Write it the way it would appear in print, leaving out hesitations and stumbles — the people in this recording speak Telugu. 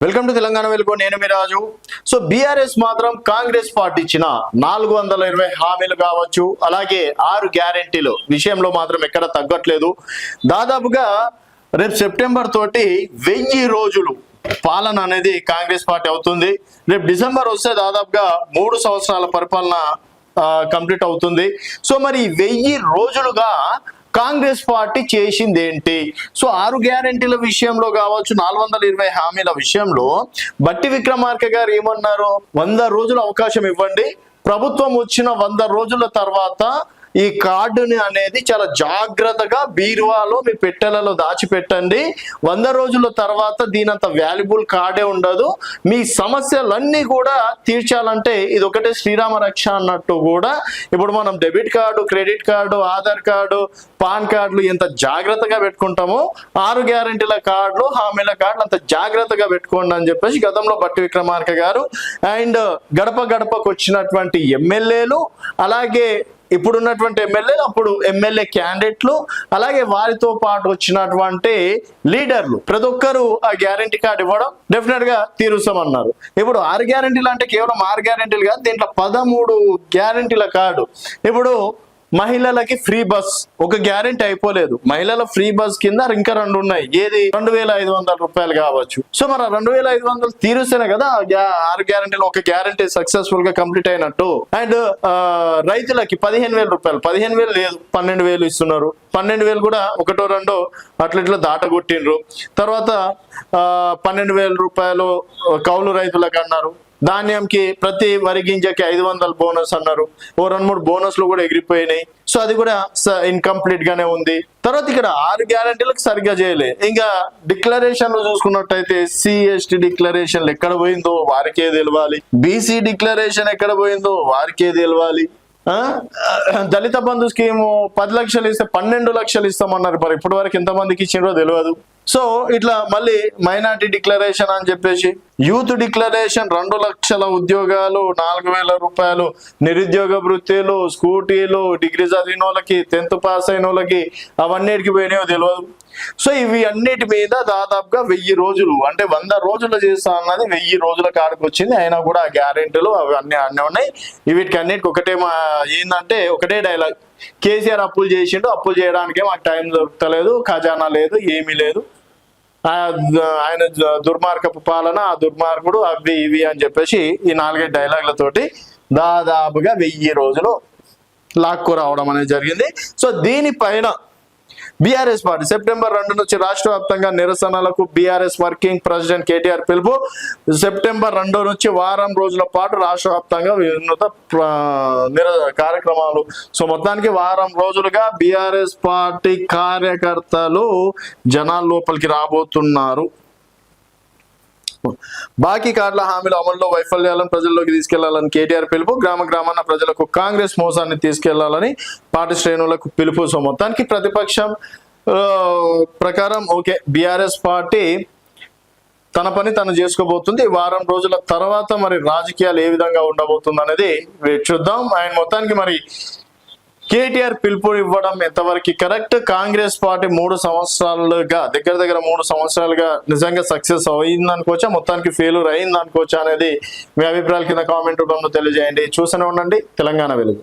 వెల్కమ్ టు తెలంగాణ వెలుగు. నేను మీ రాజు. సో బీఆర్ఎస్ మాత్రం కాంగ్రెస్ పార్టీ ఇచ్చిన 420 హామీలు కావచ్చు, అలాగే 6 గ్యారెంటీలు విషయంలో మాత్రం ఎక్కడ తగ్గట్లేదు. దాదాపుగా రేపు సెప్టెంబర్ తోటి 1000 రోజులు పాలన అనేది కాంగ్రెస్ పార్టీ అవుతుంది. రేపు డిసెంబర్ వస్తే దాదాపుగా 3 సంవత్సరాల పరిపాలన కంప్లీట్ అవుతుంది. సో మరి 1000 రోజులుగా కాంగ్రెస్ పార్టీ చేసింది ఏంటి? సో 6 గ్యారెంటీల విషయంలో కావచ్చు, 420 హామీల విషయంలో బట్టి విక్రమార్క గారు ఏమన్నారు? 100 రోజులు అవకాశం ఇవ్వండి, ప్రభుత్వం వచ్చిన 100 రోజుల తర్వాత ఈ కార్డుని అనేది చాలా జాగ్రత్తగా బీరువాలో మీ పెట్టెలలో దాచిపెట్టండి. 100 రోజుల తర్వాత దీనంత వాల్యుబుల్ కార్డే ఉండదు. మీ సమస్యలన్నీ కూడా తీర్చాలంటే ఇది ఒకటే శ్రీరామ రక్ష అన్నట్టు కూడా ఇప్పుడు మనం debit card, credit card, Aadhaar card, pan కార్డులు ఎంత జాగ్రత్తగా పెట్టుకుంటామో 6 గ్యారెంటీల కార్డులు, హామీల కార్డులు అంత జాగ్రత్తగా పెట్టుకోండి అని చెప్పేసి గతంలో బట్టి విక్రమార్క గారు అండ్ గడప గడపకు వచ్చినటువంటి ఎమ్మెల్యేలు, అలాగే ఇప్పుడున్నటువంటి ఎమ్మెల్యేలు, అప్పుడు ఎమ్మెల్యే క్యాండిడేట్లు, అలాగే వారితో పాటు వచ్చినటువంటి లీడర్లు ప్రతి ఒక్కరు ఆ గ్యారంటీ కార్డు ఇవ్వడం డెఫినెట్ గా తీరుస్తామన్నారు. ఇప్పుడు 6 గ్యారంటీలు అంటే కేవలం 6 గ్యారంటీలు కాదు, దీంట్లో 13 గ్యారంటీల కార్డు. ఇప్పుడు మహిళలకి ఫ్రీ బస్ ఒక గ్యారెంటీ అయిపోలేదు, మహిళల ఫ్రీ బస్ కింద ఇంకా 2 ఉన్నాయి. ఏది? 2500 రూపాయలు కావచ్చు. సో మరి 2500 తీరుస్తేనే కదా 6 గ్యారెంటీలు ఒక గ్యారెంటీ సక్సెస్ఫుల్ గా కంప్లీట్ అయినట్టు. అండ్ రైతులకి 15,000 రూపాయలు, 15,000 లేదు 12,000 ఇస్తున్నారు. 12,000 కూడా ఒకటో రెండో అట్లా దాటగొట్టిండ్రు. తర్వాత 12,000 రూపాయలు కౌలు రైతులకు అన్నారు. ధాన్యంకి ప్రతి వరి గింజకి 500 బోనస్ అన్నారు. ఓ 2-3 బోనస్లు కూడా ఎగిరిపోయినాయి. సో అది కూడా ఇన్కంప్లీట్ గానే ఉంది. తర్వాత ఇక్కడ 6 గ్యారెంటీలకు సరిగ్గా చేయలే. ఇంకా డిక్లరేషన్లు చూసుకున్నట్టయితే CST డిక్లరేషన్లు ఎక్కడ పోయిందో వారికే తెలవాలి, BC డిక్లరేషన్ ఎక్కడ పోయిందో వారికే తెలవాలి. దళిత బంధు స్కీము 10 లక్షలు ఇస్తే 12 లక్షలు ఇస్తామన్నారు. మరి ఇప్పటి వరకు ఎంతమందికి ఇచ్చిండ్రో తెలియదు. సో ఇట్లా మళ్ళీ మైనార్టీ డిక్లరేషన్ అని చెప్పేసి, యూత్ డిక్లరేషన్ 2 లక్షల ఉద్యోగాలు, 4,000 రూపాయలు నిరుద్యోగ వృత్తిలు, స్కూటీలు, డిగ్రీ చదివిన వాళ్ళకి, 10th పాస్ అయిన వాళ్ళకి అవన్నిటికి పోయినాయో తెలియదు. సో ఇవి అన్నిటి మీద దాదాపుగా 1000 రోజులు అంటే 100 రోజులు చేస్తా అన్నది 1000 రోజుల కాడికి వచ్చింది. అయినా కూడా ఆ గ్యారెంటీలు అవి అన్నీ ఉన్నాయి. వీటికి అన్నిటికి ఒకటే ఏంటంటే ఒకటే డైలాగ్, కేసీఆర్ అప్పులు చేసిండు, అప్పులు చేయడానికే మాకు టైం దొరకలేదు, ఖజానా లేదు, ఏమీ లేదు, ఆయన దుర్మార్గపు పాలన, ఆ దుర్మార్గుడు, అవి ఇవి అని చెప్పేసి ఈ 4-5 డైలాగులతోటి దాదాపుగా 1000 రోజులు లాక్కు రావడం అనేది జరిగింది. సో దీనిపైన బీఆర్ఎస్ పార్టీ సెప్టెంబర్ 2 నుంచి రాష్ట్ర వ్యాప్తంగా నిరసనలకు బీఆర్ఎస్ వర్కింగ్ ప్రెసిడెంట్ కేటీఆర్ పిలుపు. సెప్టెంబర్ 2 నుంచి వారం రోజుల పాటు రాష్ట్ర వ్యాప్తంగా వినూత్న కార్యక్రమాలు. సో మొత్తానికి వారం రోజులుగా బీఆర్ఎస్ పార్టీ కార్యకర్తలు జనాల లోపలికి రాబోతున్నారు. బాకీ కార్డుల హామీల అమల్లో వైఫల్యాలను ప్రజల్లోకి తీసుకెళ్లాలని కేటీఆర్ పిలుపు. గ్రామాన ప్రజలకు కాంగ్రెస్ మోసాన్ని తీసుకెళ్లాలని పార్టీ శ్రేణులకు పిలుపు. సో మొత్తానికి ప్రతిపక్షం ప్రకారం ఓకే, బీఆర్ఎస్ పార్టీ తన పని తను చేసుకోబోతుంది. వారం రోజుల తర్వాత మరి రాజకీయాలు ఏ విధంగా ఉండబోతుంది అనేది చూద్దాం. ఆయన మొత్తానికి మరి కేటీఆర్ పిలుపు ఇవ్వడం ఎంతవరకు కరెక్ట్? కాంగ్రెస్ పార్టీ 3 సంవత్సరాలుగా దగ్గర 3 సంవత్సరాలుగా నిజంగా సక్సెస్ అయింది అనుకోవచ్చా, మొత్తానికి ఫెయిల్యూర్ అయింది అనుకోవచ్చా అనేది మీ అభిప్రాయాల కింద కామెంట్ రూపంలో తెలియజేయండి. చూస్తూనే ఉండండి తెలంగాణ వెలుగు.